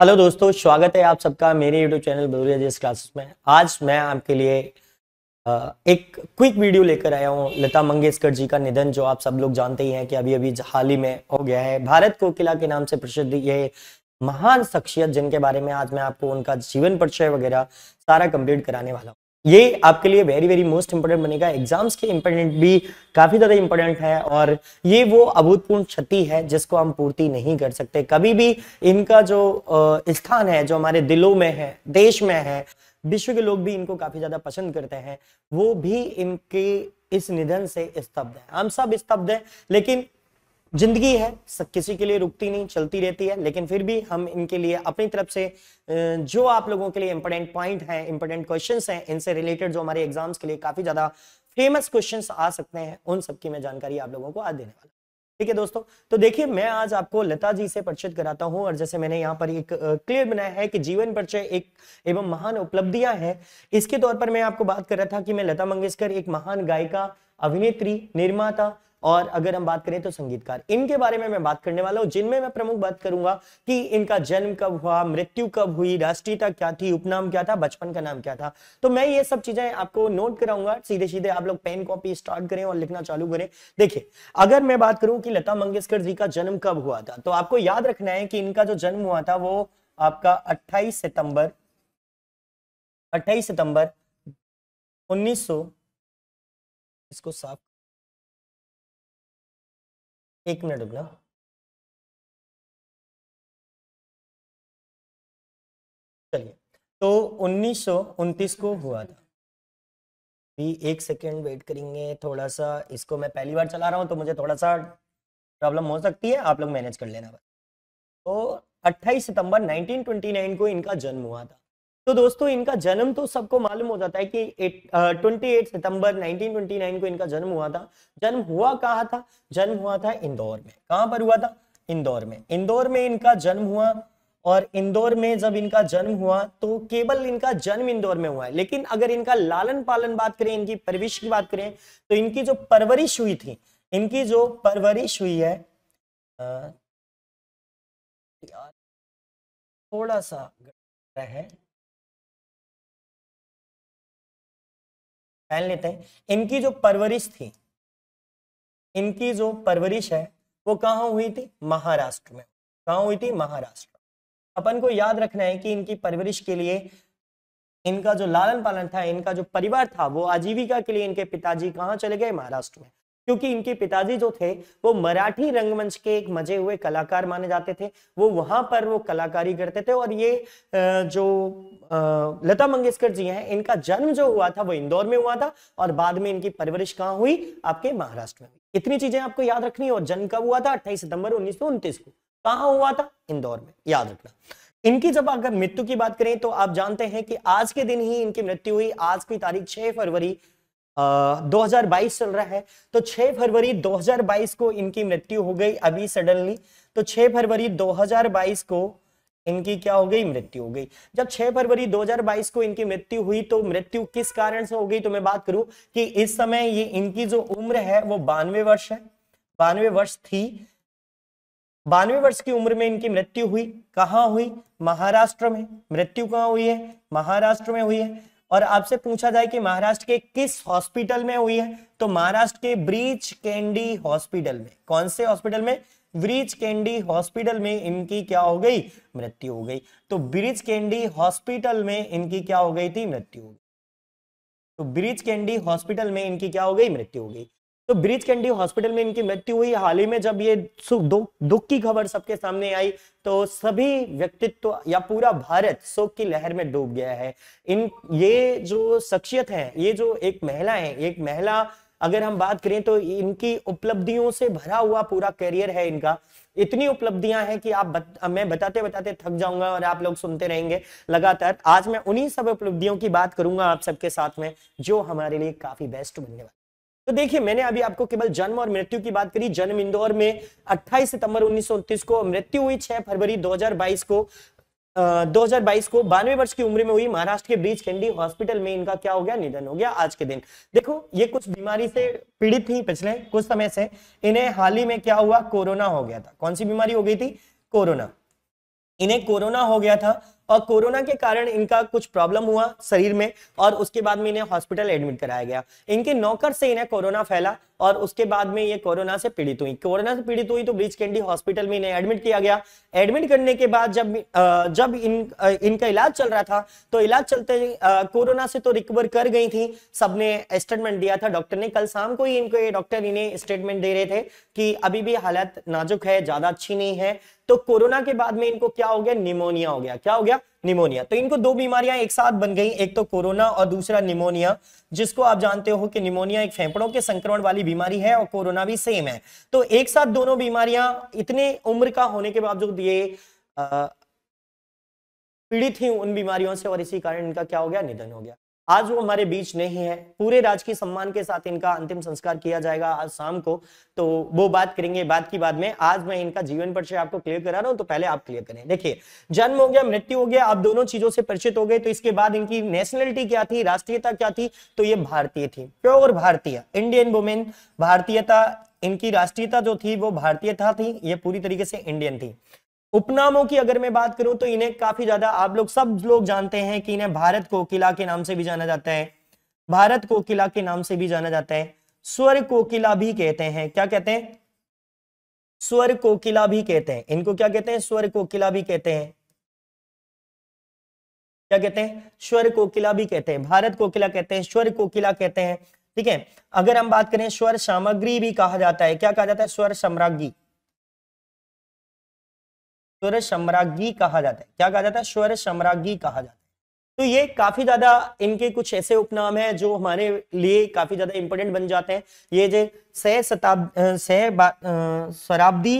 Hello दोस्तों, स्वागत है आप सबका मेरे यूट्यूब चैनल बलूरिया जीएस क्लासेस में। आज मैं आपके लिए एक क्विक वीडियो लेकर आया हूँ। लता मंगेशकर जी का निधन, जो आप सब लोग जानते ही हैं कि अभी अभी हाल ही में हो गया है। भारत कोकिला के नाम से प्रसिद्ध ये महान शख्सियत, जिनके बारे में आज मैं आपको उनका जीवन परिचय वगैरह सारा कंप्लीट कराने वाला हूँ। ये आपके लिए वेरी वेरी मोस्ट इंपोर्टेंट बनेगा। एग्जाम्स के इंपोर्टेंट भी काफी ज्यादा इंपोर्टेंट है, और ये वो अभूतपूर्व क्षति है जिसको हम पूर्ति नहीं कर सकते कभी भी। इनका जो स्थान है, जो हमारे दिलों में है, देश में है, विश्व के लोग भी इनको काफी ज्यादा पसंद करते हैं, वो भी इनके इस निधन से स्तब्ध है। हम सब स्तब्ध हैं, लेकिन जिंदगी है, किसी के लिए रुकती नहीं, चलती रहती है। लेकिन फिर भी हम इनके लिए अपनी तरफ से जो आप लोगों के लिए इंपॉर्टेंट पॉइंट है, इंपॉर्टेंट क्वेश्चंस हैं, इनसे रिलेटेड जो हमारे एग्जाम्स के लिए काफी ज्यादा फेमस क्वेश्चंस आ सकते हैं, उन सबकी मैं जानकारी आप लोगों को आज देने वाला। ठीक है दोस्तों, तो देखिए मैं आज आपको लता जी से परिचित कराता हूं। और जैसे मैंने यहाँ पर एक क्लियर बनाया है कि जीवन परिचय एक एवं महान उपलब्धियां हैं, इसके तौर पर मैं आपको बात कर रहा था कि मैं लता मंगेशकर एक महान गायिका, अभिनेत्री, निर्माता और अगर हम बात करें तो संगीतकार, इनके बारे में मैं बात करने वाला हूं। जिनमें मैं प्रमुख बात करूंगा कि इनका जन्म कब हुआ, मृत्यु कब हुई, राष्ट्रीयता क्या थी, उपनाम क्या था, बचपन का नाम क्या था। तो मैं ये सब चीजें आपको नोट कराऊंगा। सीधे सीधे आप लोग पेन कॉपी स्टार्ट करें और लिखना चालू करें। देखिए, अगर मैं बात करूं कि लता मंगेशकर जी का जन्म कब हुआ था, तो आपको याद रखना है कि इनका जो जन्म हुआ था वो आपका 28 सितंबर 1900, इसको साफ, एक मिनट रुकना। चलिए, तो 1929 को हुआ था। भी एक सेकेंड वेट करेंगे थोड़ा सा। इसको मैं पहली बार चला रहा हूं तो मुझे थोड़ा सा प्रॉब्लम हो सकती है, आप लोग मैनेज कर लेना बस। तो 28 सितंबर 1929 को इनका जन्म हुआ था। तो दोस्तों, इनका जन्म तो सबको मालूम हो जाता है कि 28 सितंबर 1929 को इनका जन्म हुआ था। जन्म हुआ कहाँ था? जन्म हुआ था इंदौर में। कहां पर हुआ था? इंदौर में। इंदौर में इनका जन्म हुआ। और इंदौर में जब इनका जन्म हुआ तो केवल इनका जन्म इंदौर में हुआ है, लेकिन अगर इनका लालन पालन बात करें, इनकी परवरिश की बात करें, तो इनकी जो परवरिश हुई थी, इनकी जो परवरिश हुई है, यार थोड़ा सा है, पहन लेते हैं। इनकी जो परवरिश थी, इनकी जो परवरिश है वो कहाँ हुई थी? महाराष्ट्र में। कहाँ हुई थी? महाराष्ट्र। अपन को याद रखना है कि इनकी परवरिश के लिए, इनका जो लालन पालन था, इनका जो परिवार था, वो आजीविका के लिए इनके पिताजी कहाँ चले गए? महाराष्ट्र में। क्योंकि इनके पिताजी जो थे वो मराठी रंगमंच के एक मजे हुए कलाकार माने जाते थे। वो वहां पर वो कलाकारी करते थे। और ये जो लता मंगेशकर जी हैं, इनका जन्म जो हुआ था वो इंदौर में हुआ था, और बाद में इनकी परवरिश कहाँ हुई? आपके महाराष्ट्र में हुई। इतनी चीजें आपको याद रखनी है। और जन्म कब हुआ था? 28 सितंबर 1929 को। कहाँ हुआ था? इंदौर में, याद रखना। इनकी जब अगर मृत्यु की बात करें तो आप जानते हैं कि आज के दिन ही इनकी मृत्यु हुई। आज की तारीख 6 फरवरी 2022 चल रहा है। तो 6 फरवरी 2022 को इनकी मृत्यु हो गई अभी सडनली। तो 6 फरवरी 2022 को इनकी क्या हो गई? मृत्यु हो गई। जब 6 फरवरी 2022 को इनकी मृत्यु हुई तो मृत्यु किस कारण से हो गई? तो मैं बात करूं कि इस समय ये इनकी जो उम्र है वो 92 वर्ष है, 92 वर्ष थी। 92 वर्ष की उम्र में इनकी मृत्यु हुई। कहां हुई? महाराष्ट्र में। मृत्यु कहां हुई है? महाराष्ट्र में हुई है। और आपसे पूछा जाए कि महाराष्ट्र के किस हॉस्पिटल में हुई है, तो महाराष्ट्र के ब्रीच कैंडी हॉस्पिटल में। कौन से हॉस्पिटल में? ब्रीच कैंडी हॉस्पिटल में इनकी क्या हो गई? मृत्यु हो गई। तो ब्रीच कैंडी हॉस्पिटल में इनकी क्या हो गई थी? मृत्यु हो गई। तो ब्रीच कैंडी हॉस्पिटल में इनकी क्या हो गई? मृत्यु हो गई। तो ब्रीच कैंडी हॉस्पिटल में इनकी मृत्यु हुई। हाल ही में जब ये दुख की खबर सबके सामने आई तो सभी व्यक्तित्व या पूरा भारत शोक की लहर में डूब गया है। ये जो शख्सियत है, ये जो एक महिला है, एक महिला अगर हम बात करें तो इनकी उपलब्धियों से भरा हुआ पूरा करियर है इनका। इतनी उपलब्धियां हैं कि मैं बताते बताते थक जाऊंगा और आप लोग सुनते रहेंगे लगातार। आज मैं उन्हीं सब उपलब्धियों की बात करूंगा आप सबके साथ में, जो हमारे लिए काफी बेस्ट बनने वाली। तो देखिए, मैंने अभी आपको केवल जन्म और मृत्यु की बात करी। जन्म इंदौर में 28 सितंबर 1929 को, मृत्यु हुई 6 फरवरी 2022 को। 2022 को 92 वर्ष की उम्र में हुई। महाराष्ट्र के ब्रीच कैंडी हॉस्पिटल में इनका क्या हो गया? निधन हो गया आज के दिन। देखो, ये कुछ बीमारी से पीड़ित थी पिछले कुछ समय से। इन्हें हाल ही में क्या हुआ? कोरोना हो गया था। कौन सी बीमारी हो गई थी? कोरोना। इन्हें कोरोना हो गया था और कोरोना के कारण इनका कुछ प्रॉब्लम हुआ शरीर में और उसके बाद में इन्हें हॉस्पिटल एडमिट कराया गया। इनके नौकर से इन्हें कोरोना फैला और उसके बाद में ये कोरोना से पीड़ित हुई। कोरोना से पीड़ित हुई तो ब्रीच कैंडी हॉस्पिटल में इन्हें एडमिट किया गया। एडमिट करने के बाद जब इनका इलाज चल रहा था तो इलाज चलते कोरोना से तो रिकवर कर गई थी, सबने स्टेटमेंट दिया था डॉक्टर ने। कल शाम को ही इनको डॉक्टर इन्हें स्टेटमेंट दे रहे थे कि अभी भी हालत नाजुक है, ज्यादा अच्छी नहीं है। तो कोरोना के बाद में इनको क्या हो गया, निमोनिया हो गया। क्या हो गया, निमोनिया। तो इनको दो बीमारियां एक साथ बन गई, एक तो कोरोना और दूसरा निमोनिया, जिसको आप जानते हो कि निमोनिया एक फेफड़ों के संक्रमण वाली बीमारी है और कोरोना भी सेम है। तो एक साथ दोनों बीमारियां इतने उम्र का होने के बावजूद ये पीड़ित थी उन बीमारियों से और इसी कारण इनका क्या हो गया, निधन हो गया। आज वो हमारे बीच नहीं है। पूरे राजकीय सम्मान के साथ इनका अंतिम संस्कार किया जाएगा आज शाम को, तो वो बात करेंगे बाद की बाद में। आज मैं इनका जीवन परिचय आपको क्लियर करा रहा हूं, तो पहले आप क्लियर करें। देखिए, जन्म हो गया, मृत्यु हो गया, आप दोनों चीजों से परिचित हो गए। तो इसके बाद इनकी नेशनलिटी क्या थी, राष्ट्रीयता क्या थी, तो ये भारतीय थी, प्योर भारतीय, इंडियन वुमेन। भारतीयता, इनकी राष्ट्रीयता जो थी वो भारतीयता थी, ये पूरी तरीके से इंडियन थी। उपनामों की अगर मैं बात करूं तो इन्हें काफी ज्यादा आप लोग सब लोग जानते हैं कि इन्हें भारत कोकिला के नाम से भी जाना जाता है। भारत कोकिला के नाम से भी जाना जाता है। स्वर कोकिला भी कहते हैं। क्या कहते हैं, स्वर कोकिला भी कहते हैं। इनको क्या कहते हैं, स्वर कोकिला भी कहते हैं। क्या कहते हैं, स्वर कोकिला भी कहते हैं। भारत कोकिला कहते हैं, स्वर कोकिला कहते हैं। ठीक है। अगर हम बात करें, स्वर सामग्री भी कहा जाता है। क्या कहा जाता है, स्वर साम्राज्ञी, स्वर सम्राज्ञी कहा जाता है। क्या कहा जाता है, स्वर सम्राज्ञी कहा जाता है। तो ये काफी ज्यादा इनके कुछ ऐसे उपनाम हैं जो हमारे लिए काफी ज्यादा इंपॉर्टेंट बन जाते हैं। ये जो शराब्दी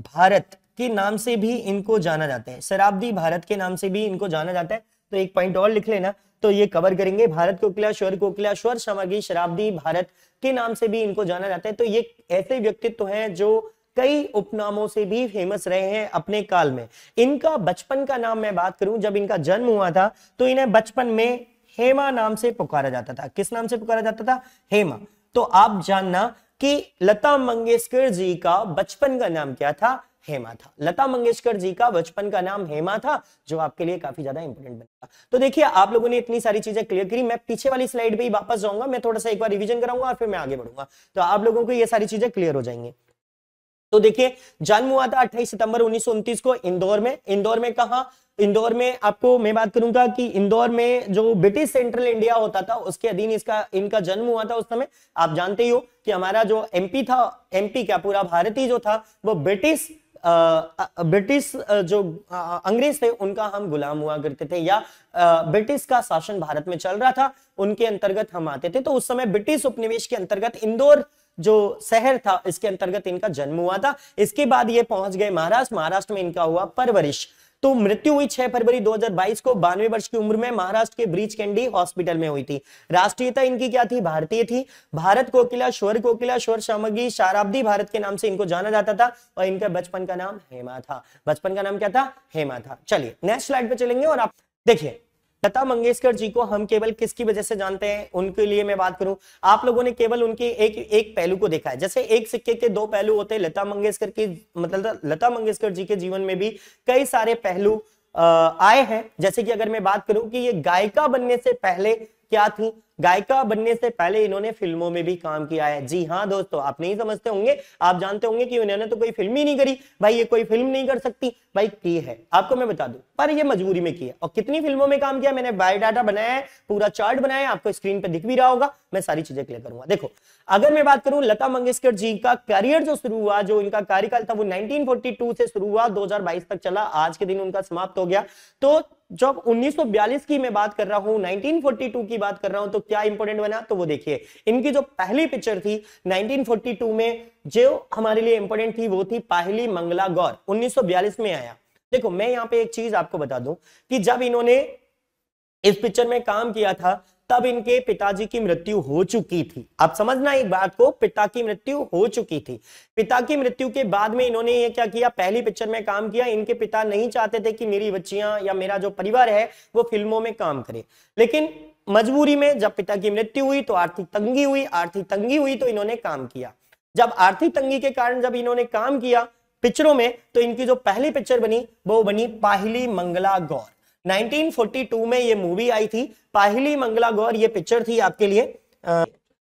भारत के नाम से भी इनको जाना जाता है। शराब्दी भारत के नाम से भी इनको जाना जाता है। तो एक पॉइंट और लिख लेना, तो ये कवर करेंगे। भारत कोकिला, स्वर सामग्री, शराब्दी भारत के नाम से भी इनको जाना जाता है। तो ये ऐसे व्यक्तित्व हैं जो कई उपनामों से भी फेमस रहे हैं अपने काल में। इनका बचपन का नाम मैं बात करूं, जब इनका जन्म हुआ था तो इन्हें बचपन में हेमा नाम से पुकारा जाता था। किस नाम से पुकारा जाता था, हेमा। तो आप जानना कि लता मंगेशकर जी का बचपन का नाम क्या था, हेमा था। लता मंगेशकर जी का बचपन का नाम हेमा था, जो आपके लिए काफी ज्यादा इंपॉर्टेंट बनेगा। तो देखिए, आप लोगों ने इतनी सारी चीजें क्लियर करी। मैं पीछे वाली स्लाइड पे ही वापस जाऊंगा, मैं थोड़ा सा एक बार रिवीजन कराऊंगा और फिर मैं आगे बढ़ूंगा, तो आप लोगों को ये सारी चीजें क्लियर हो जाएंगी। तो देखिए, जन्म हुआ था 28 सितंबर 1929 को इंदौर में। इंदौर में कहा, इंदौर में आपको मैं बात करूंगा कि इंदौर में जो ब्रिटिश सेंट्रल इंडिया होता था उसके अधीन इनका जन्म हुआ था। उस समय आप जानते ही हो कि हमारा जो एमपी था, एमपी क्या पूरा भारत ही जो था वो ब्रिटिश जो अंग्रेज थे उनका हम गुलाम हुआ करते थे, या ब्रिटिश का शासन भारत में चल रहा था, उनके अंतर्गत हम आते थे। तो उस समय ब्रिटिश उपनिवेश के अंतर्गत इंदौर जो शहर था इसके अंतर्गत इनका जन्म हुआ था। इसके बाद ये पहुंच गए महाराष्ट्र। महाराष्ट्र में इनका हुआ परवरिश। तो मृत्यु हुई 6 फरवरी 2022 को 92 वर्ष की उम्र में महाराष्ट्र के ब्रीच कैंडी हॉस्पिटल में हुई थी। राष्ट्रीयता इनकी क्या थी, भारतीय थी। भारत कोकिला, स्वर सामग्री, शराब्दी भारत के नाम से इनको जाना जाता था और इनका बचपन का नाम हेमा था। बचपन का नाम क्या था, हेमा था। चलिए नेक्स्ट स्लाइड पे चलेंगे और आप देखिए, लता मंगेशकर जी को हम केवल किसकी वजह से जानते हैं, उनके लिए मैं बात करूं, आप लोगों ने केवल उनके एक पहलू को देखा है। जैसे एक सिक्के के दो पहलू होते हैं, लता मंगेशकर की मतलब लता मंगेशकर जी के जीवन में भी कई सारे पहलू आए हैं। जैसे कि अगर मैं बात करूं कि ये गायिका बनने से पहले क्या थी, गायिका बनने से पहले इन्होंने फिल्मों में भी काम किया है। जी हाँ दोस्तों, आप नहीं समझते होंगे, आप जानते होंगे कि इन्होंने तो कोई फिल्म ही नहीं करी। भाई ये कोई फिल्म नहीं कर सकती, भाई की है, आपको मैं बता दूं, पर ये मजबूरी में की है। और कितनी फिल्मों में काम किया, मैंने बायोडाटा बनाया है, पूरा चार्ट बनाया है, आपको स्क्रीन पे दिख भी रहा होगा, मैं सारी चीजें क्लियर करूंगा। देखो, अगर मैं बात करूं लता मंगेशकर जी का करियर जो शुरू हुआ, जो इनका कार्यकाल था वो 1942 से शुरू हुआ, 2022 तक चला, आज के दिन उनका समाप्त हो गया। तो जब 1942 की मैं बात कर रहा हूं, 1942 की बात कर रहा हूं, तो क्या इंपॉर्टेंट बना, तो वो देखिए, इनकी जो पहली पिक्चर थी 1942 में जो हमारे लिए इंपॉर्टेंट थी वो थी पहली मंगला गौर, 1942 में आया। देखो, मैं यहां पे एक चीज आपको बता दूं कि जब इन्होंने इस पिक्चर में काम किया था तब इनके पिताजी की मृत्यु हो चुकी थी। आप समझना एक बात को, पिता की मृत्यु हो चुकी थी। पिता की मृत्यु के बाद में इन्होंने ये क्या किया, पहली पिक्चर में काम किया। इनके पिता नहीं चाहते थे कि मेरी बच्चियां या मेरा जो परिवार है वो फिल्मों में काम करे, लेकिन मजबूरी में जब पिता की मृत्यु हुई तो आर्थिक तंगी हुई तो इन्होंने काम किया। जब आर्थिक तंगी के कारण जब इन्होंने काम किया पिक्चरों में, तो इनकी जो पहली पिक्चर बनी वो बनी पाहिली मंगला गौर। 1942 में ये मूवी आई थी पाहिली मंगला गौर, ये पिक्चर थी आपके लिए।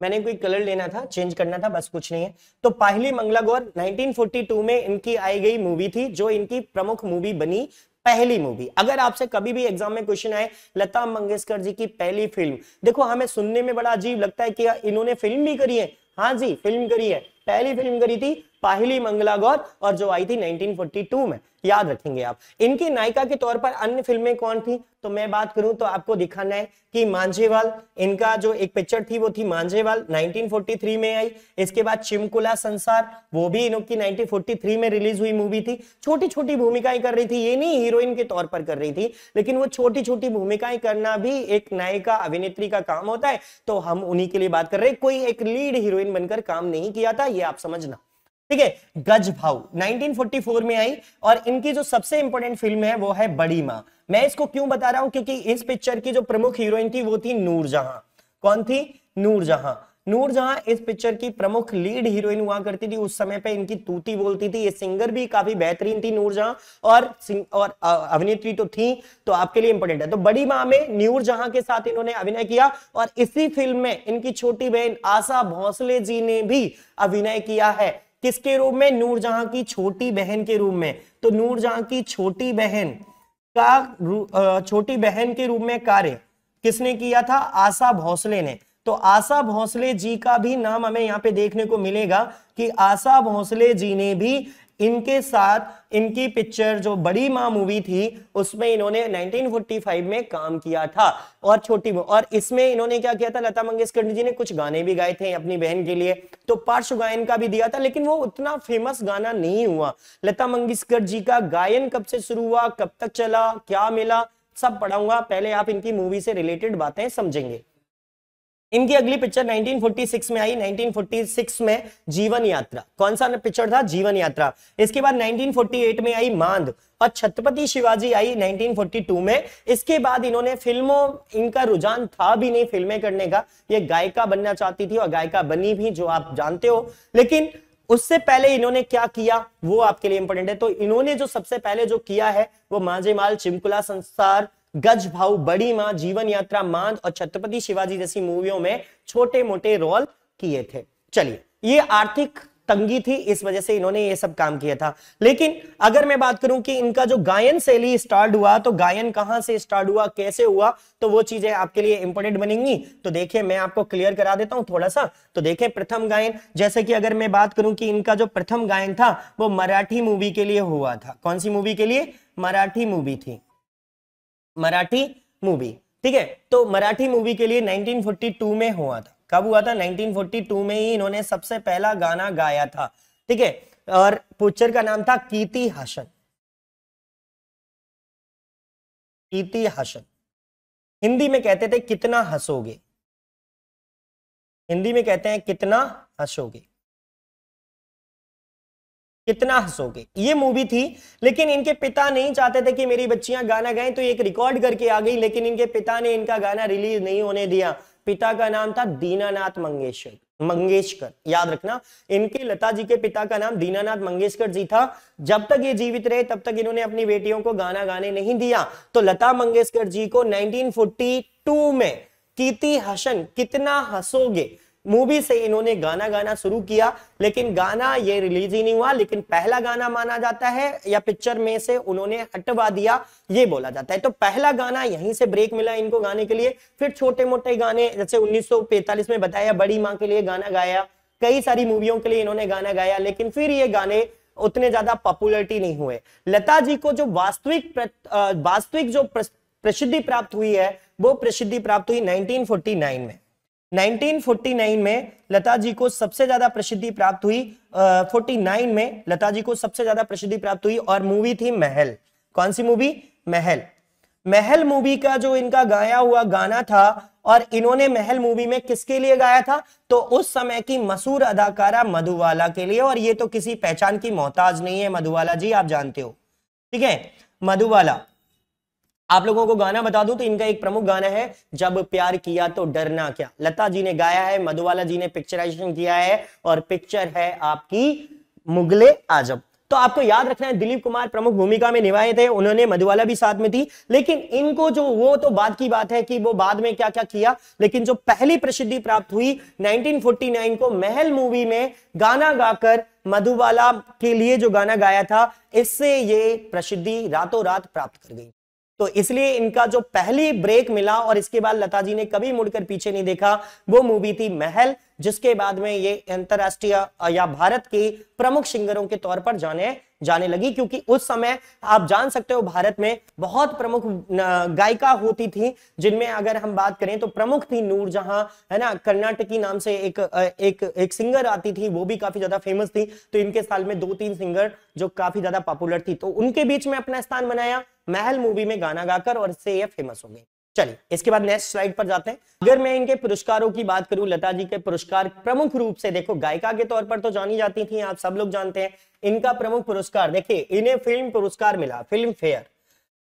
मैंने कोई कलर लेना था, चेंज करना था, बस कुछ नहीं है। तो पाहिली मंगला गौर 1942 में इनकी आई गई मूवी थी, जो इनकी प्रमुख मूवी बनी, पहली मूवी। अगर आपसे कभी भी एग्जाम में क्वेश्चन आए लता मंगेशकर जी की पहली फिल्म, देखो हमें सुनने में बड़ा अजीब लगता है कि इन्होंने फिल्म भी करी है। हाँ जी, फिल्म करी है, पहली फिल्म करी थी पाहिली मंगला गौर, और जो आई थी 1942 में, याद रखेंगे आप। इनकी नायिका के तौर पर अन्य फिल्में कौन थी, तो मैं बात करूं तो आपको दिखाना है कि मांझेवाल, इनका जो एक पिक्चर थी वो थी मांझेवाल, 1943 में आई। इसके बाद चिमकुला संसार, वो भी इनकी 1943 में रिलीज हुई मूवी थी। छोटी छोटी भूमिकाएं कर रही थी, ये नहीं हीरोइन के तौर पर कर रही थी, लेकिन वो छोटी छोटी भूमिकाएं करना भी एक नायिका अभिनेत्री का काम होता है, तो हम उन्हीं के लिए बात कर रहे हैं। कोई एक लीड हीरोइन बनकर काम नहीं किया था, ये आप समझना, ठीक है। गज भाव 1944 में आई, और इनकी जो सबसे इंपॉर्टेंट फिल्म है वो है बड़ी मां। मैं इसको क्यों बता रहा हूं, क्योंकि इस पिक्चर की जो प्रमुख हीरोइन थी वो थी नूरजहां। कौन थी? नूरजहां। नूरजहां इस पिक्चर की प्रमुख लीड हीरोइन हुआ करती थी। उस समय पे इनकी तूती बोलती थी। ये सिंगर भी काफी बेहतरीन थी नूरजहां, और अभिनेत्री तो थी, तो आपके लिए इंपॉर्टेंट है। तो बड़ी मां में नूरजहां के साथ इन्होंने अभिनय किया, और इसी फिल्म में इनकी छोटी बहन आशा भोसले जी ने भी अभिनय किया है। किसके रूप में? नूरजहां की छोटी बहन के रूप में। तो नूरजहां की छोटी बहन के रूप में कार्य किसने किया था? आशा भोसले ने। तो आशा भोसले जी का भी नाम हमें यहाँ पे देखने को मिलेगा कि आशा भोसले जी ने भी इनके साथ इनकी पिक्चर जो बड़ी मां मूवी थी उसमें इन्होंने 1945 में काम किया था। और इसमें इन्होंने क्या किया था? लता मंगेशकर जी ने कुछ गाने भी गाए थे अपनी बहन के लिए, तो पार्श्व गायन का भी दिया था, लेकिन वो उतना फेमस गाना नहीं हुआ। लता मंगेशकर जी का गायन कब से शुरू हुआ, कब तक चला, क्या मिला, सब पढ़ाऊंगा। पहले आप इनकी मूवी से रिलेटेड बातें समझेंगे। इनकी अगली पिक्चर 1946 में आई। 1946 में जीवन यात्रा। कौन सा पिक्चर था? जीवन यात्रा। इसके बाद 1948 में आई मांद, और छत्रपति शिवाजी आई 1942 में। इसके बाद इन्होंने फिल्मों, इनका रुझान था भी नहीं फिल्में करने का, ये गायिका बनना चाहती थी और गायिका बनी भी, जो आप जानते हो। लेकिन उससे पहले इन्होंने क्या किया वो आपके लिए इंपॉर्टेंट है। तो इन्होंने जो सबसे पहले जो किया है वो मांझेमाल, चिमकुला संसार, गज भाव, बड़ी मां, जीवन यात्रा, मांद और छत्रपति शिवाजी जैसी मूवियों में छोटे मोटे रोल किए थे। चलिए, ये आर्थिक तंगी थी, इस वजह से इन्होंने ये सब काम किया था। लेकिन अगर मैं बात करूं कि इनका जो गायन शैली स्टार्ट हुआ, तो गायन कहां से स्टार्ट हुआ, कैसे हुआ, तो वो चीजें आपके लिए इंपॉर्टेंट बनेंगी। तो देखिए, मैं आपको क्लियर करा देता हूं थोड़ा सा। तो देखिए, प्रथम गायन, जैसे कि अगर मैं बात करूं कि इनका जो प्रथम गायन था वो मराठी मूवी के लिए हुआ था। कौन सी मूवी के लिए? मराठी मूवी थी, मराठी मूवी, ठीक है। तो मराठी मूवी के लिए 1942 में हुआ था। कब हुआ था? 1942 में ही इन्होंने सबसे पहला गाना गाया था, ठीक है। और पिक्चर का नाम था कीति हसन। कीति हसन, हिंदी में कहते थे कितना हंसोगे, हिंदी में कहते हैं कितना हंसोगे, कितना हंसोगे, ये मूवी थी। लेकिन इनके पिता नहीं चाहते थे कि मेरी बच्चियां गाना गाएं, तो एक रिकॉर्ड करके आ गई, लेकिन इनके पिता ने इनका गाना रिलीज नहीं होने दिया। पिता का नाम था दीनानाथ मंगेशकर, याद रखना। इनके लता जी के पिता का नाम दीनानाथ मंगेशकर जी था। जब तक ये जीवित रहे तब तक इन्होंने अपनी बेटियों को गाना गाने नहीं दिया। तो लता मंगेशकर जी को 1942 में कीति हसन, कितना हंसोगे मूवी से इन्होंने गाना गाना शुरू किया, लेकिन गाना ये रिलीज ही नहीं हुआ। लेकिन पहला गाना माना जाता है, या पिक्चर में से उन्होंने हटवा दिया, ये बोला जाता है। तो पहला गाना यहीं से ब्रेक मिला इनको गाने के लिए। फिर छोटे मोटे गाने, जैसे 1945 में बताया, बड़ी मां के लिए गाना गाया, कई सारी मूवियों के लिए इन्होंने गाना गाया, लेकिन फिर ये गाने उतने ज्यादा पॉपुलरिटी नहीं हुए। लता जी को जो वास्तविक जो प्रसिद्धि प्राप्त हुई है, वो प्रसिद्धि प्राप्त हुई 1949 में। 1949 में लता जी को सबसे ज्यादा प्रसिद्धि प्राप्त हुई, 49 में लता जी को सबसे ज्यादा प्रसिद्धि प्राप्त हुई, और मूवी थी महल। कौन सी मूवी? महल। महल मूवी का जो इनका गाया हुआ गाना था, और इन्होंने महल मूवी में किसके लिए गाया था? तो उस समय की मशहूर अदाकारा मधुबाला के लिए। और ये तो किसी पहचान की मोहताज नहीं है मधुबाला जी, आप जानते हो, ठीक है। मधुबाला, आप लोगों को गाना बता दूं तो इनका एक प्रमुख गाना है जब प्यार किया तो डरना क्या। लता जी ने गाया है, मधुबाला जी ने पिक्चराइजेशन किया है और पिक्चर है आपकी मुगले आजम। तो आपको याद रखना है दिलीप कुमार प्रमुख भूमिका में निभाए थे, उन्होंने मधुबाला भी साथ में थी। लेकिन इनको जो वो तो बाद की बात है कि वो बाद में क्या क्या किया, लेकिन जो पहली प्रसिद्धि प्राप्त हुई 1949 को महल मूवी में गाना गाकर मधुबाला के लिए जो गाना गाया था, इससे ये प्रसिद्धि रातों रात प्राप्त कर गई। तो इसलिए इनका जो पहली ब्रेक मिला और इसके बाद लता जी ने कभी मुड़कर पीछे नहीं देखा, वो मूवी थी महल, जिसके बाद में ये अंतरराष्ट्रीय या भारत के प्रमुख सिंगरों के तौर पर जाने लगी। क्योंकि उस समय आप जान सकते हो भारत में बहुत प्रमुख गायिका होती थी, जिनमें अगर हम बात करें तो प्रमुख थी नूरजहां, है ना, कर्नाटकी नाम से एक सिंगर आती थी, वो भी काफी ज्यादा फेमस थी। तो इनके साल में 2-3 सिंगर जो काफी ज्यादा पॉपुलर थी, तो उनके बीच में अपना स्थान बनाया महल मूवी में गाना गाकर, और इससे ये फेमस हो गई। चलिए इसके बाद नेक्स्ट स्लाइड पर जाते हैं। अगर मैं इनके पुरस्कारों की बात करूं, लता जी के पुरस्कार प्रमुख रूप से देखो गायिका के तौर पर तो जानी जाती थी, आप सब लोग जानते हैं। इनका प्रमुख पुरस्कार देखिए, इन्हें फिल्म पुरस्कार मिला, फिल्म फेयर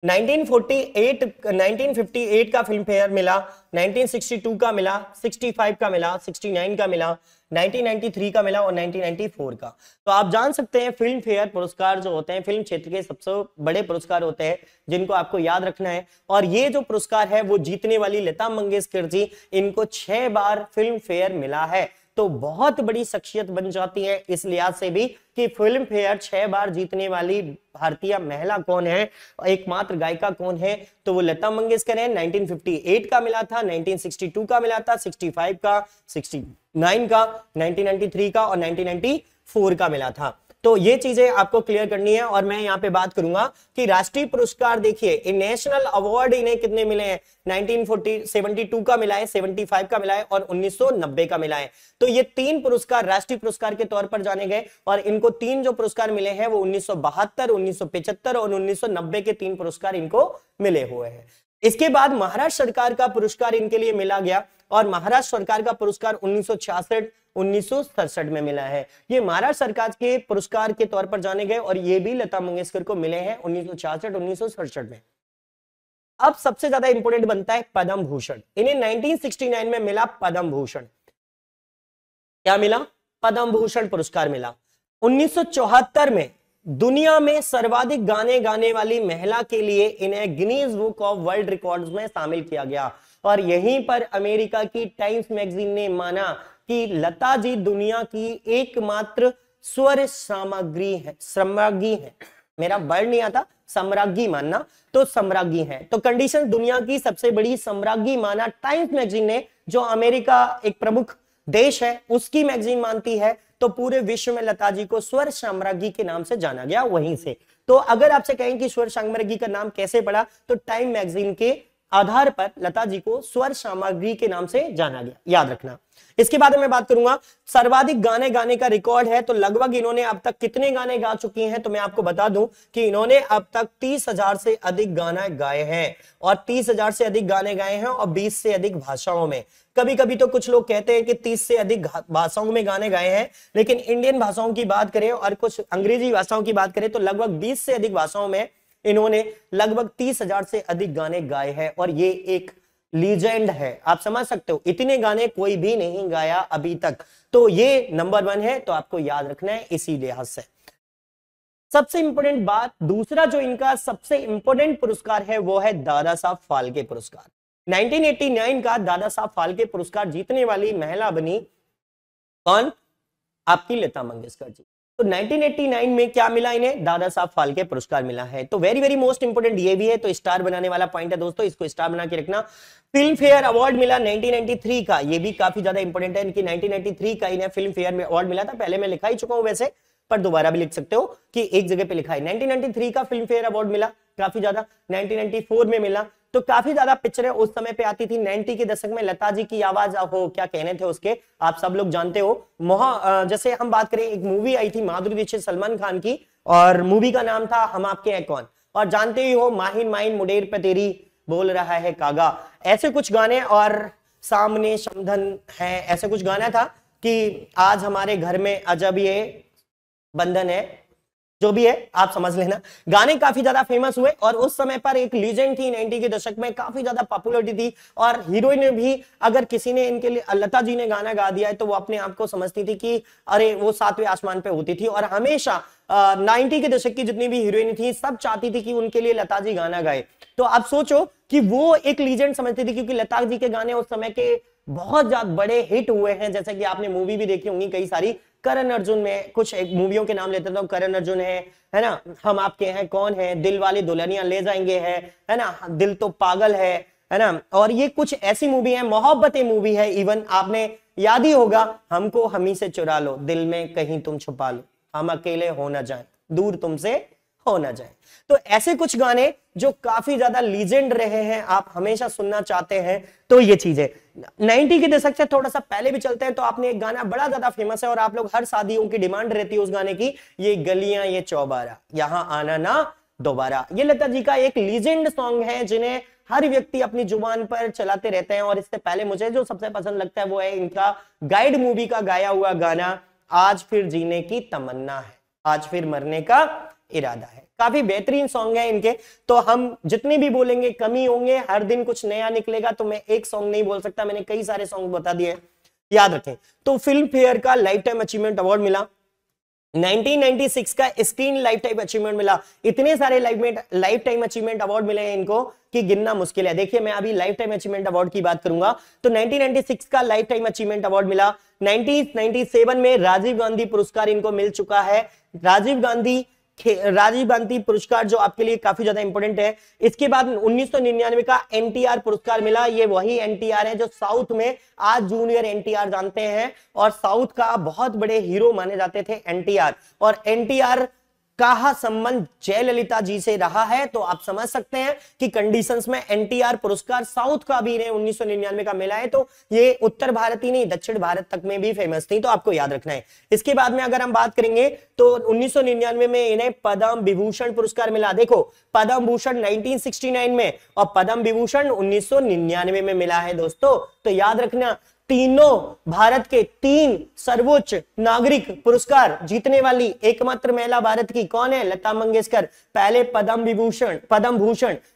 1958 का फिल्म फेयर मिला, 1962 का मिला, 65 का मिला, 69 का मिला, 1993 का मिला और 1994 का। तो आप जान सकते हैं फिल्म फेयर पुरस्कार जो होते हैं फिल्म क्षेत्र के सबसे बड़े पुरस्कार होते हैं, जिनको आपको याद रखना है। और ये जो पुरस्कार है वो जीतने वाली लता मंगेशकर जी, इनको 6 बार फिल्म फेयर मिला है। तो बहुत बड़ी शख्सियत बन जाती है इस लिहाज से भी कि फिल्म फेयर 6 बार जीतने वाली भारतीय महिला कौन है, एकमात्र गायिका कौन है, तो वो लता मंगेशकर है। 1958 का मिला था, 1962 का मिला था, 65 का, 69 का, 1993 का और 1994 का मिला था। तो ये चीजें आपको क्लियर करनी है। और मैं यहाँ पे बात करूंगा कि राष्ट्रीय पुरस्कार देखिए, नेशनल अवार्ड इन्हें कितने मिले हैं, 1972 का मिला है, 75 का मिला है और 1990 का मिला है। तो ये 3 पुरस्कार राष्ट्रीय पुरस्कार के तौर पर जाने गए, और इनको 3 जो पुरस्कार मिले हैं वो 1972, 1975 और 1990 के 3 पुरस्कार इनको मिले हुए हैं। इसके बाद महाराष्ट्र सरकार का पुरस्कार इनके लिए मिला गया, और महाराष्ट्र सरकार का पुरस्कार 1966 1967 में मिला है। ये महाराष्ट्र सरकार के पुरस्कार के तौर पर जाने गए, और ये भी लता मंगेशकर को मिले हैं 1966 1967 में। अब सबसे ज्यादा इंपोर्टेंट बनता है पद्म भूषण। इन्हें 1969 में मिला पद्म भूषण। क्या मिला? पद्म भूषण पुरस्कार मिला। 1974 में दुनिया में सर्वाधिक गाने गाने वाली महिला के लिए इन्हें Guinness book of world records में शामिल किया गया, और यहीं पर अमेरिका की टाइम्स मैगजीन ने माना कि लता जी दुनिया की एकमात्र स्वर सम्राज्ञी है। मेरा वर्ड नहीं आता, सम्राज्ञी मानना, तो सम्राज्ञी है। तो कंडीशन दुनिया की सबसे बड़ी सम्राज्ञी माना टाइम्स मैगजीन ने, जो अमेरिका एक प्रमुख देश है उसकी मैगजीन मानती है। तो पूरे विश्व में लता जी को स्वर साम्राज्ञी के नाम से जाना गया वहीं से। तो अगर आपसे कहें कि स्वर साम्राज्ञी का नाम कैसे पड़ा, तो टाइम मैगजीन के आधार पर लता जी को स्वर सामग्री के नाम से जाना गया, याद रखना। इसके बाद मैं बात करूंगा सर्वाधिक गाने गाने का रिकॉर्ड है, तो लगभग इन्होंने अब तक कितने गाने गा चुकी हैं, तो मैं आपको बता दूं कि इन्होंने अब तक 30,000 से अधिक गाने गाए हैं, और 30,000 से अधिक गाने गाए हैं और 20 से अधिक भाषाओं में। कभी कभी तो कुछ लोग कहते हैं कि 30 से अधिक भाषाओं में गाने गाए हैं, लेकिन इंडियन भाषाओं की बात करें और कुछ अंग्रेजी भाषाओं की बात करें तो लगभग 20 से अधिक भाषाओं में इन्होंने लगभग 30,000 से अधिक गाने गाए हैं, और ये एक लीजेंड है। आप समझ सकते हो, इतने गाने कोई भी नहीं गाया अभी तक, तो ये नंबर 1 है। तो आपको याद रखना है इसी लिहाज से। सबसे इंपॉर्टेंट बात, दूसरा जो इनका सबसे इंपॉर्टेंट पुरस्कार है वो है दादा साहब फाल्के पुरस्कार। 1989 का दादा साहब फाल्के पुरस्कार जीतने वाली महिला बनी कौन? आपकी लता मंगेशकर जी। तो 1989 में क्या मिला इन्हें? दादा साहब फाल्के पुरस्कार मिला है। तो वेरी वेरी मोस्ट इंपोर्टेंट ये भी है, तो स्टार बनाने वाला पॉइंट है दोस्तों, इसको स्टार बना के रखना। फिल्म फेयर अवार्ड मिला 1993 का, ये भी काफी ज्यादा इंपोर्टेंट है, इनकी 1993 का इन्हें फिल्म फेयर में अवार्ड मिला था। पहले मैं लिखा ही चुका हूं वैसे, पर दोबारा भी लिख सकते हो कि एक जगह पे लिखा है। 1993 का फिल्म फेयर अवार्ड मिला काफी ज्यादा, 1994 में मिला। तो काफी ज्यादा पिक्चरें उस समय पे आती थी 90 के दशक में। लता जी की आवाज हो, क्या कहने थे उसके, आप सब लोग जानते हो। जैसे हम बात करें, एक मूवी आई थी माधुरी दीक्षित सलमान खान की, और मूवी का नाम था हम आपके हैं कौन, और जानते ही हो माहिन माहिन मुडेर पे तेरी बोल रहा है कागा, ऐसे कुछ गाने, और सामने समधन है, ऐसे कुछ गाना था कि आज हमारे घर में अजब ये बंधन है, जो भी है आप समझ लेना। गाने काफी ज्यादा फेमस हुए और उस समय पर एक लीजेंड थी 90 के दशक में, काफी ज्यादा पॉपुलरिटी थी और हीरोइन भी, अगर किसी ने इनके लिए, लता जी ने गाना गा दिया है तो वो अपने आप को समझती थी कि अरे वो सातवें आसमान पे होती थी। और हमेशा 90 के दशक की जितनी भी हीरोइन थी सब चाहती थी कि उनके लिए लता जी गाना गाए। तो आप सोचो कि वो एक लीजेंड समझती थी, क्योंकि लता जी के गाने उस समय के बहुत ज्यादा बड़े हिट हुए हैं। जैसे कि आपने मूवी भी देखी होंगी कई सारी, करण अर्जुन में, कुछ एक मूवियों के नाम लेते तो करण अर्जुन है ना, हम आपके हैं कौन है, दिल वाली दुल्हनिया ले जाएंगे है ना, दिल तो पागल है ना, और ये कुछ ऐसी मूवी है, मोहब्बतें मूवी है, इवन आपने याद ही होगा, हमको हमी से चुरा लो, दिल में कहीं तुम छुपा लो, हम अकेले हो ना जाए, दूर तुमसे हो ना जाए। तो ऐसे कुछ गाने जो काफी ज्यादा लीजेंड रहे हैं, आप हमेशा सुनना चाहते हैं। तो ये चीजें 90 के दशक से थोड़ा सा पहले भी चलते हैं, तो आपने एक गाना बड़ा ज्यादा फेमस है और आप लोग हर शादियों की डिमांड रहती है उस गाने की, ये गलियां ये चौबारा, यहां आना ना दोबारा। ये लता जी का एक लीजेंड सॉन्ग है जिन्हें हर व्यक्ति अपनी जुबान पर चलाते रहते हैं। और इससे पहले मुझे जो सबसे पसंद लगता है वो है इनका गाइड मूवी का गाया हुआ गाना, आज फिर जीने की तमन्ना है, आज फिर मरने का इरादा है। काफी बेहतरीन सॉन्ग है इनके, तो हम जितने भी बोलेंगे कमी होंगे, हर दिन कुछ नया निकलेगा, तो मैं एक सॉन्ग नहीं बोल सकता, मैंने कई सारे सॉन्ग बता दिए, याद रखें। तो फिल्म फेयर का लाइफ टाइम अचीवमेंट अवार्ड मिला, 1996 का स्क्रीन लाइफ टाइम अचीवमेंट मिला। इतने सारे लाइफ टाइम अचीवमेंट अवार्ड मिले हैं इनको कि गिनना मुश्किल है। देखिए मैं अभी लाइफ टाइम अचीवमेंट अवार्ड की बात करूंगा तो 1996 का लाइफ टाइम अचीवमेंट अवार्ड मिला। 1997 में राजीव गांधी पुरस्कार इनको मिल चुका है। राजीव गांधी पुरस्कार जो आपके लिए काफी ज्यादा इंपॉर्टेंट है। इसके बाद 1999 का एनटीआर पुरस्कार मिला। ये वही एनटीआर है जो साउथ में आज जूनियर एनटीआर जानते हैं, और साउथ का बहुत बड़े हीरो माने जाते थे एनटीआर, और एनटीआर का संबंध जयललिता जी से रहा है। तो आप समझ सकते हैं कि कंडीशंस में एनटीआर पुरस्कार साउथ का भी इन्हें 1999 का मिला है, तो ये उत्तर भारत ही नहीं दक्षिण भारत तक में भी फेमस थी, तो आपको याद रखना है। इसके बाद में अगर हम बात करेंगे तो 1999 में इन्हें पद्म विभूषण पुरस्कार मिला। देखो पद्म भूषण 1969 में और पद्म विभूषण 1999 में मिला है दोस्तों, तो याद रखना तीनों भारत के 3 सर्वोच्च नागरिक पुरस्कार जीतने वाली एकमात्र महिला भारत की कौन है? लता मंगेशकर। पहले पद्म भूषण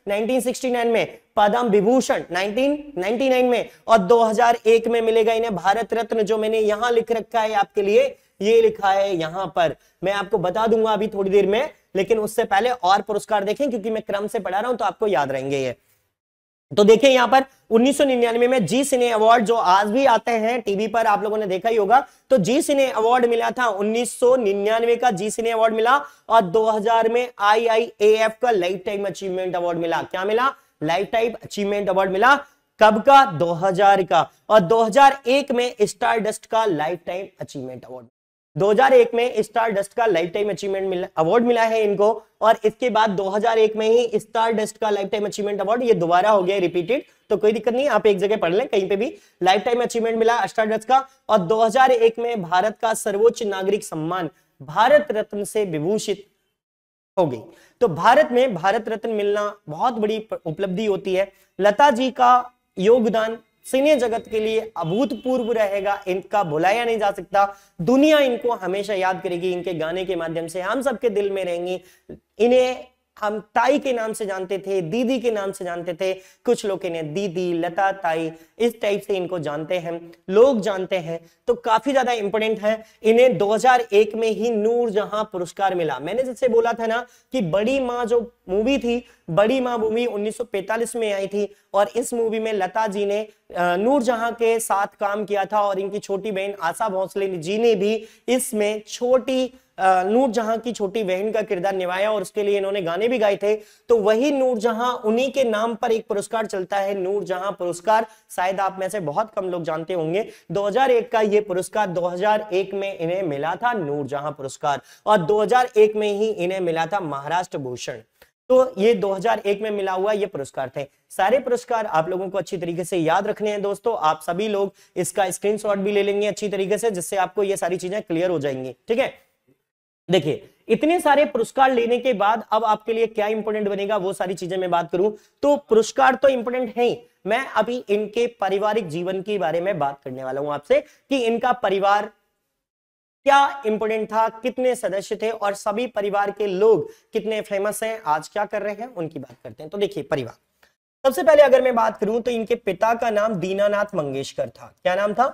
1969 में, पद्म विभूषण 1999 में, और 2001 में मिलेगा इन्हें भारत रत्न, जो मैंने यहां लिख रखा है आपके लिए, ये लिखा है यहां पर, मैं आपको बता दूंगा अभी थोड़ी देर में, लेकिन उससे पहले और पुरस्कार देखें क्योंकि मैं क्रम से पढ़ा रहा हूं तो आपको याद रहेंगे ये। तो देखिए यहां पर 1999 में जी सिने अवार्ड जो आज भी आते हैं टीवी पर, आप लोगों ने देखा ही होगा, तो जी सिने अवार्ड मिला था 1999 का जी सिने अवार्ड मिला, और 2000 में IIAF का लाइफ टाइम अचीवमेंट अवार्ड मिला। क्या मिला? लाइफ टाइम अचीवमेंट अवार्ड मिला। कब का? 2000 का। और 2001 में स्टार डस्ट का लाइफ टाइम अचीवमेंट अवार्ड, 2001 में स्टार डस्ट का लाइफ टाइम अचीवमेंट अवार्ड मिला है इनको। और इसके बाद 2001 में ही स्टार डस्ट का लाइफ टाइम अचीवमेंट अवार्ड ये दोबारा हो गया रिपीटेड, तो कोई दिक्कत नहीं, आप एक जगह पढ़ लें, कहीं पे भी लाइफ टाइम अचीवमेंट मिला स्टार डस्ट का। और 2001 में भारत का सर्वोच्च नागरिक सम्मान भारत रत्न से विभूषित हो गई। तो भारत में भारत रत्न मिलना बहुत बड़ी उपलब्धि होती है। लता जी का योगदान सिने जगत के लिए अभूतपूर्व रहेगा, इनका भुलाया नहीं जा सकता। दुनिया इनको हमेशा याद करेगी, इनके गाने के माध्यम से हम सबके दिल में रहेंगी। इन्हें हम ताई के नाम से जानते थे, दीदी के नाम से जानते थे, कुछ लोग इन्हें दीदी, लता, ताई, इस टाइप से इनको जानते हैं, लोग जानते हैं, तो काफी ज्यादा इंपॉर्टेंट है। इन्हें 2001 में ही नूरजहां पुरस्कार मिला। मैंने जैसे बोला था ना कि बड़ी माँ जो मूवी थी, बड़ी माँ मूवी 1945 में आई थी, और इस मूवी में लता जी ने नूरजहां के साथ काम किया था, और इनकी छोटी बहन आशा भोसले जी ने भी इसमें छोटी नूरजहां की छोटी बहन का किरदार निभाया, और उसके लिए इन्होंने गाने भी गाए थे। तो वही नूरजहां, उन्हीं के नाम पर एक पुरस्कार चलता है, नूरजहां पुरस्कार, शायद आप में से बहुत कम लोग जानते होंगे। 2001 का ये पुरस्कार 2001 में इन्हें मिला था नूरजहां पुरस्कार, और 2001 में ही इन्हें मिला था महाराष्ट्र भूषण। तो ये 2001 में मिला हुआ ये पुरस्कार थे। सारे पुरस्कार आप लोगों को अच्छी तरीके से याद रखने हैं दोस्तों। आप सभी लोग इसका स्क्रीनशॉट भी ले लेंगे अच्छी तरीके से, जिससे आपको ये सारी चीजें क्लियर हो जाएंगी। ठीक है, देखिए इतने सारे पुरस्कार लेने के बाद अब आपके लिए क्या इंपॉर्टेंट बनेगा, वो सारी चीजें मैं बात करूं तो पुरस्कार तो इंपॉर्टेंट है ही, मैं अभी इनके पारिवारिक जीवन के बारे में बात करने वाला हूं आपसे कि इनका परिवार क्या इंपोर्टेंट था, कितने सदस्य थे और सभी परिवार के लोग कितने फेमस हैं, आज क्या कर रहे हैं उनकी बात करते हैं। तो देखिए परिवार, सबसे पहले अगर मैं बात करूं तो इनके पिता का नाम दीनानाथ मंगेशकर था। क्या नाम था?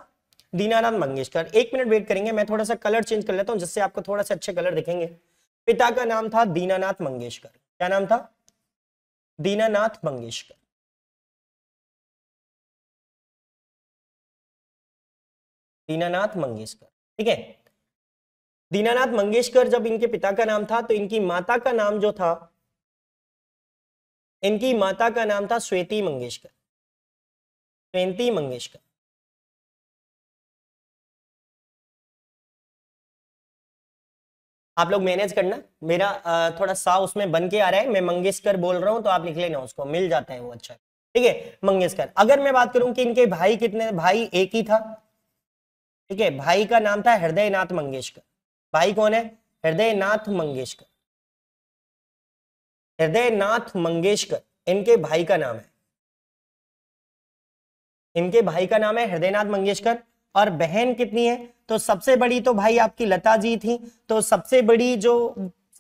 दीनानाथ मंगेशकर। एक मिनट वेट करेंगे, मैं थोड़ा सा कलर चेंज कर लेता हूं जिससे आपको थोड़ा सा अच्छे कलर दिखेंगे। पिता का नाम था दीनानाथ मंगेशकर। क्या नाम था? दीनानाथ मंगेशकर। दीनानाथ मंगेशकर, ठीक है। दीनानाथ मंगेशकर जब इनके पिता का नाम था तो इनकी माता का नाम जो था, इनकी माता का नाम था श्वेती मंगेशकर। श्वेती मंगेशकर। आप लोग मैनेज करना, मेरा थोड़ा सा उसमें बन के आ रहा है, मैं मंगेशकर बोल रहा हूं तो आप लिख लेना, उसको मिल जाता है वो, अच्छा ठीक है मंगेशकर। अगर मैं बात करूं कि इनके भाई कितने, भाई एक ही था, ठीक है। भाई का नाम था हृदयनाथ मंगेशकर। भाई कौन है? हृदयनाथ मंगेशकर। हृदयनाथ मंगेशकर इनके भाई का नाम है। इनके भाई का नाम है हृदयनाथ मंगेशकर। और बहन कितनी है? तो सबसे बड़ी तो भाई आपकी लता जी थी। तो सबसे बड़ी जो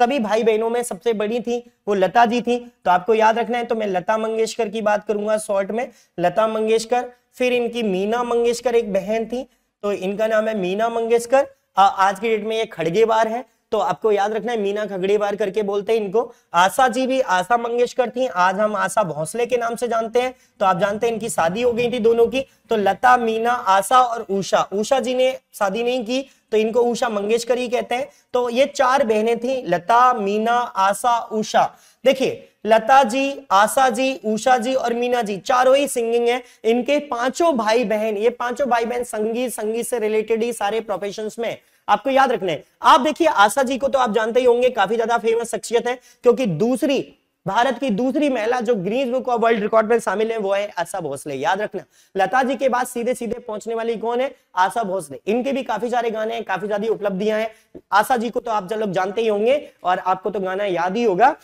सभी भाई बहनों में सबसे बड़ी थी वो लता जी थी। तो आपको याद रखना है, तो मैं लता मंगेशकर की बात करूंगा शॉर्ट में, लता मंगेशकर। फिर इनकी मीना मंगेशकर एक बहन थी, तो इनका नाम है मीना मंगेशकर। आज की डेट में ये खड़गेवार है, तो आपको याद रखना है मीना खगड़ेवार करके बोलते हैं इनको। आशा जी भी आशा मंगेशकर थी, आज हम आशा भोसले के नाम से जानते हैं। तो आप जानते हैं इनकी शादी हो गई थी दोनों की। तो लता, मीना, आशा और उषा, उषा जी ने शादी नहीं की तो इनको उषा मंगेशकर ही कहते हैं। तो ये चार बहनें थी, लता, मीना, आशा, उषा। देखिए लता जी, आशा जी, उषा जी और मीना जी चारों ही सिंगिंग है। इनके पांचों भाई बहन, ये पांचों भाई बहन संगीत से रिलेटेड ही सारे प्रोफेशंस में आपको याद रखने हैं। आप देखिए आशा जी को तो आप जानते ही होंगे, काफी ज्यादा फेमस शख्सियत है, क्योंकि दूसरी भारत की दूसरी महिला जो Guinness book of world record में शामिल है वो है आशा भोसले, याद रखना। लता जी के बाद सीधे सीधे पहुंचने वाली कौन है? आशा भोसले। इनके भी काफी सारे गाने हैं, काफी ज्यादा उपलब्धियां हैं। आशा जी को तो आप लोग जानते ही होंगे और आपको तो गाना याद ही होगा,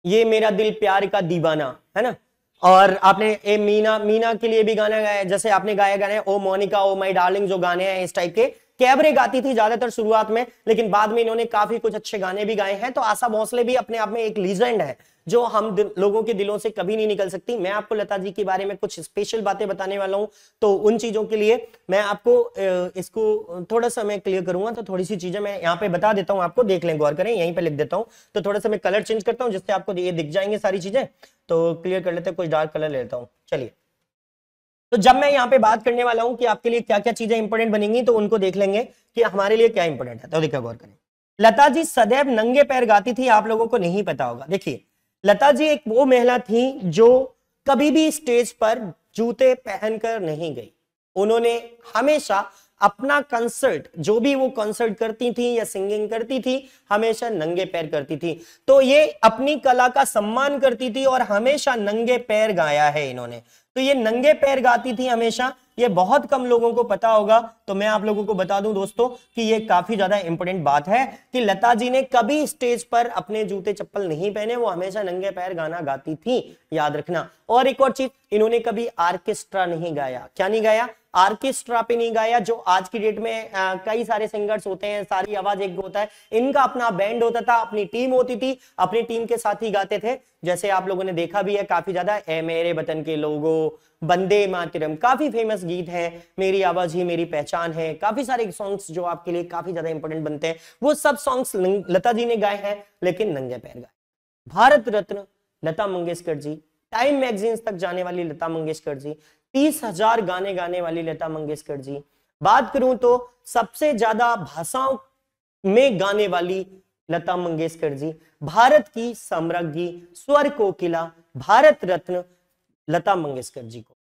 ये मेरा दिल प्यार का दीवाना, है ना। और आपने ए मीना के लिए भी गाना गाया, जैसे आपने गाया गाने ओ मोनिका ओ माय डार्लिंग, जो गाने हैं इस टाइप के। कैबरे गाती थी ज्यादातर शुरुआत में, लेकिन बाद में इन्होंने काफी कुछ अच्छे गाने भी गाए हैं। तो आशा भोसले भी अपने आप में एक लीजेंड है जो हम लोगों के दिलों से कभी नहीं निकल सकती। मैं आपको लता जी के बारे में कुछ स्पेशल बातें बताने वाला हूं, तो उन चीजों के लिए मैं आपको इसको थोड़ा सा मैं क्लियर करूंगा। तो थोड़ी सी चीजें मैं यहाँ पे बता देता हूं, आपको देख लें, गौर करें, यहीं पे लिख देता हूं। तो थोड़ा सा मैं कलर चेंज करता हूं जिससे आपको ये दिख जाएंगे सारी चीजें। तो क्लियर कर लेते हैं, कुछ डार्क कलर ले लेता हूं। चलिए, तो जब मैं यहाँ पे बात करने वाला हूं कि आपके लिए क्या क्या चीजें इंपॉर्टेंट बनेंगी, तो उनको देख लेंगे कि हमारे लिए क्या इंपॉर्टेंट है। तो देखिए गौर करें, लता जी सदैव नंगे पैर गाती थी, आप लोगों को नहीं पता होगा। देखिए लता जी एक वो महिला थी जो कभी भी स्टेज पर जूते पहनकर नहीं गई। उन्होंने हमेशा अपना कंसर्ट, जो भी वो कंसर्ट करती थी या सिंगिंग करती थी, हमेशा नंगे पैर करती थी। तो ये अपनी कला का सम्मान करती थी और हमेशा नंगे पैर गाया है इन्होंने। तो ये नंगे पैर गाती थी हमेशा, ये बहुत कम लोगों को पता होगा। तो मैं आप लोगों को बता दूं दोस्तों कि ये काफी ज्यादा इंपॉर्टेंट बात है कि लता जी ने कभी स्टेज पर अपने जूते चप्पल नहीं पहने, वो हमेशा नंगे पैर गाना गाती थी, याद रखना। और एक और चीज, इन्होंने कभी आर्केस्ट्रा नहीं गाया। क्या नहीं गाया? आर्केस्ट्रा पे नहीं गाया। जो आज की डेट में कई सारे सिंगर्स होते हैं, सारी आवाज एक होता है, इनका अपना बैंड होता था, अपनी टीम होती थी, अपनी टीम के साथ ही गाते थे। जैसे आप लोगों ने देखा भी है काफी ज्यादा, ए मेरे वतन के लोगों, वंदे मातरम, काफी फेमस गीत हैं, मेरी आवाज ही मेरी पहचान है, काफी सारे सॉन्ग्स जो आपके लिए काफी ज्यादा इंपॉर्टेंट बनते हैं, वो सब सॉन्ग्स लता जी ने गाए हैं, लेकिन नंगे पैर गाए। भारत रत्न लता मंगेशकर जी, टाइम मैगजीन्स तक जाने वाली लता मंगेशकर जी, 30,000 गाने गाने वाली लता मंगेशकर जी। बात करूं तो सबसे ज्यादा भाषाओं में गाने वाली लता मंगेशकर जी, भारत की सम्राज्ञी, स्वर कोकिला, भारत रत्न लता मंगेशकर जी को